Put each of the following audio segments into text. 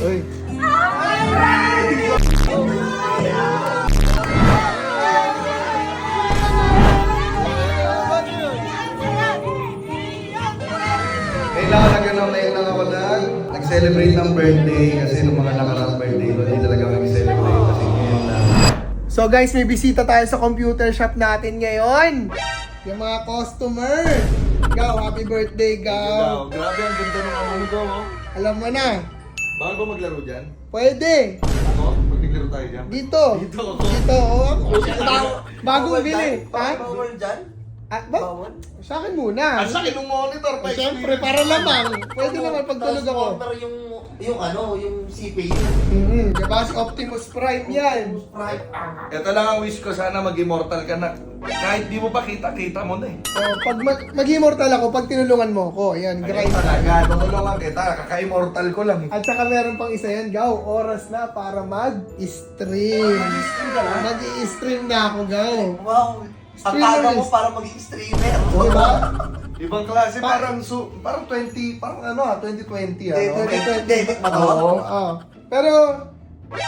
Uy. Kailangan na gano'n na yun lang ako nag-celebrate ng birthday kasi nung mga nakaraang birthday ko, hindi talaga mag-celebrate kasi ngayon na. So guys, may bisita tayo sa computer shop natin ngayon. Yung mga customer. Gaw, happy birthday, Gaw. Grabe, ang ganda ng ano ko. Alam mo na. Bawal ba maglaro dyan? Pwede. Ako? Pag naglaro tayo dyan? Dito. Dito ako. Dito, oh. Bago bili. Ha? Bawal dyan? Ah, ba? Bawal? Sa akin muna. Ang sakit ng monitor pa. Siyempre, para lamang. Pwede naman pag tulog ako. Tapos yung ano, yung CPU. Diba? Si Optimus Prime yan. Sprite. Ito lang ang wish ko, sana mag-immortal ka na. Kahit di mo pa kita-kita mo na eh. So, pag mag-immortal ako, pag tinulungan mo ako, yan, Ayun grind. talaga, tutulungan kita. Kaka-immortal ko lang. At saka meron pang isa yan, Gaw, oras na para mag-stream. Mag-i-stream na ako, Gaw. Wow. Ang taga mo para maging streamer. Diba? Ibang klase, parang 20, parang ano 2020 David Matawag. Oo. Pero,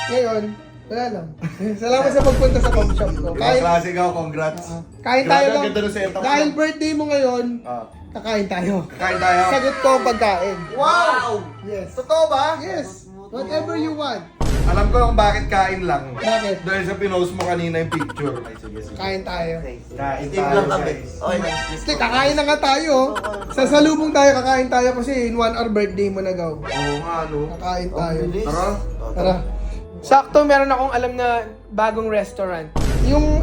ngayon, wala lang. Salamat sa pagpunta sa pop shop ko. Ibang klase ka, congrats. Kain tayo Grabe, ang lang. ganda ng setup mo. Dahil birthday mo ngayon, Ah, kakain tayo. kakain tayo. Sagot ko ang pagkain. Wow! Yes. Totoo ba? Yes. Whatever you want. Alam ko kung bakit kain lang. Bakit? Dahil sa pinost mo kanina yung picture. Ay, sige, sige. Kain tayo. Kain Steve tayo, lang kami. guys. Okay na. Kasi kakain na nga tayo. Sasalubong tayo, kakain tayo kasi in 1 hour birthday mo na, Gaw. Oo nga, no? Kakain tayo. Tara. Tara. Sakto, meron akong alam na bagong restaurant. Yung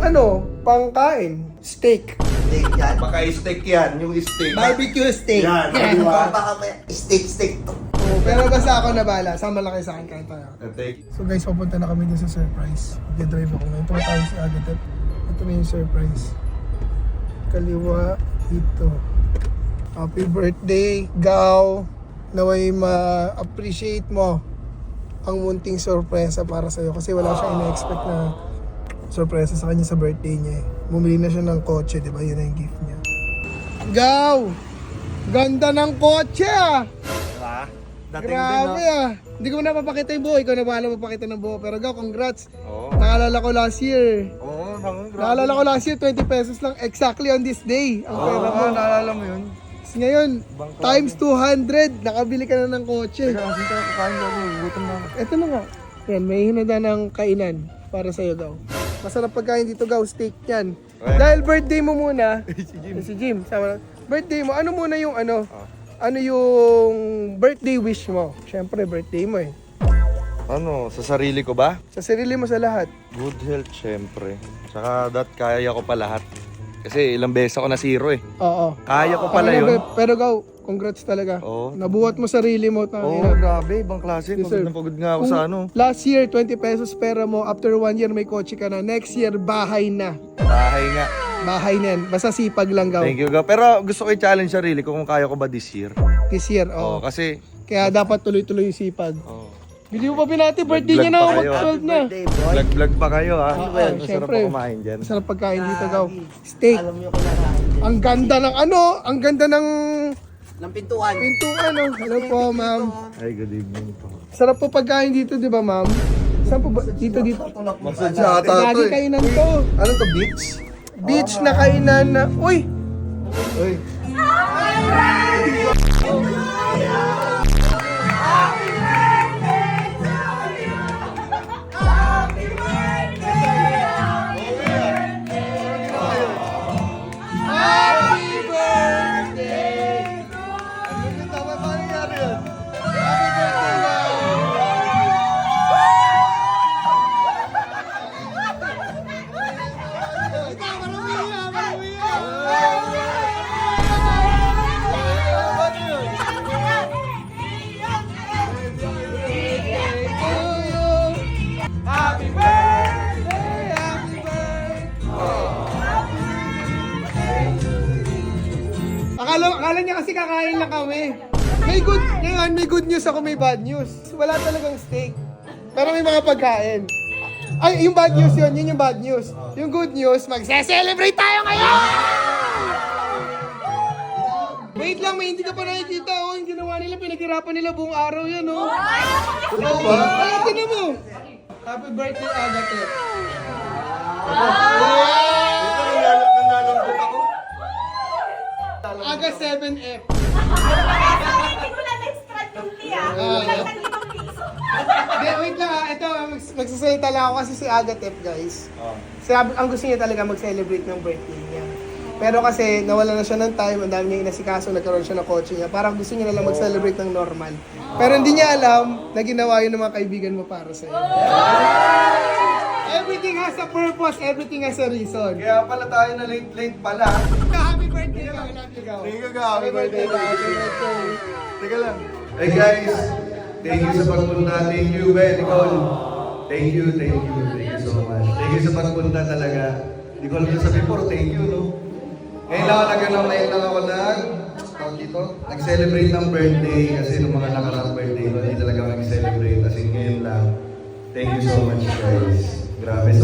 pangkain, steak. Steak yan. Baka steak yan, yung steak. Barbecue steak. Yan, Yeah. diba? Baka may steak to. Oo, pero basta ako na bahala. Sama lang kayo sa akin, kain tayo. Steak. So guys, papunta na kami dun sa surprise. Mag-drive ako ngayon. Tumatawag si Agatep. Ito na yung surprise. Kaliwa, dito. Happy birthday, Gaw. Naway ma-appreciate mo ang munting sorpresa para sa'yo. Kasi wala siyang ina-expect na sorpresa sa kanya sa birthday niya. Bumili na siya ng kotse, di ba? Yun na yung gift niya. Gaw! Ganda ng kotse ah! Diba? Grabe ah! Hindi ko na papakita yung buo. Ikaw na bahala magpakita ng buo. Pero Gaw, congrats! Oo. Nakaalala ko last year. Oo, grabe. Nakaalala ko last year, 20 pesos lang exactly on this day. Ang pera mo. naalala mo yun. Tapos ngayon, times 200, nakabili ka na ng kotse. Kasi tayo kakain ko, gutom na ako. Ito na nga. Yan, may hinanda ng kainan para sa'yo, Gaw. Masarap pagkain dito, Gaw. Steak yan. Okay. Dahil birthday mo muna. Si Jim. Si Jim. Sama na. Birthday mo, ano muna yung ano yung birthday wish mo? Siyempre, birthday mo eh. Ano, sa sarili ko ba? Sa sarili mo sa lahat. Good health, syempre. Tsaka kaya ko pa lahat. Kasi ilang beses ako na zero eh. Oo. Kaya ko pala Ano, yun. Pero Gaw, congrats talaga. Oo. Nabuhat mo sarili mo. Oo, grabe. Ibang klase. Deserve. Pagod na pagod nga ako sa ano. Last year, 20 pesos pera mo. After 1 year, may kotse ka na. Next year, bahay na. Bahay nga. Bahay na yan. Basta sipag lang, Gaw. Thank you, Gaw. Pero gusto ko i-challenge sarili ko kung kaya ko ba this year. This year, Oo, oo. kasi... Kaya dapat tuloy-tuloy yung sipag. Oh. Bili mo pa pinati, birthday Vlog niya na. pa kayo. 12 na. Vlog pa kayo ha. Oo, Masarap syempre. pa kumain dyan. Masarap pagkain dito, Gaw. Steak. Alam niyo kailangan. Ang ganda ng ang ganda ng Ng pintuan. pintuan. Hello po, ma'am. Ay, good evening po. Sarap po pagkain dito, di ba, ma'am? Saan po ba? Dito. Massage ata Lagi kainan to. Ano to, beach? Beach na kainan na. Uy! Uy. Happy birthday! Ano yung tama pa nangyari yun? Happy birthday, Gaw! Happy birthday! Happy birthday! Akala niya kasi kakain lang kami. May good news ako, may bad news. Wala talagang steak. Pero may mga pagkain. Ay, yung bad news yun yung bad news. Yung good news, magse-celebrate tayo ngayon! Wait lang, may hindi ka pa nakikita, oh. Yung ginawa nila, pinaghirapan nila buong araw yan, oh. Totoo ba? Ay, tinan mo! Happy birthday, Agatep. Ito, nanlalambot ako. Aga 7F. Hindi ko lang extra duty ah. Kulang ng 5 piso. Hindi, wait lang ha. Ito, magsasalita lang ako kasi si Agatep, guys. Sabi, ang gusto niya talaga mag-celebrate ng birthday niya. Pero kasi nawala na siya ng time, ang dami niya inasikaso, nagkaroon siya ng kotse niya. Parang gusto niya na lang mag-celebrate ng normal. Pero hindi niya alam na ginawa yun ng mga kaibigan mo para sa'yo. Everything has a purpose, everything has a reason. Kaya pala tayo na late pala. Happy birthday ka, love you, go. Thank you, happy birthday. Teka lang. Hey guys, thank you sa pagpunta. Thank you, Ben, Nicole. Thank you so much. Thank you sa pagpunta talaga. Hindi ko alam na sabi before, thank you, no? Ngayon lang ako nag-celebrate ng birthday kasi nung mga nakarang birthday ko, hindi talaga mag-celebrate. Kasi ngayon lang, thank you so much guys. Grabe,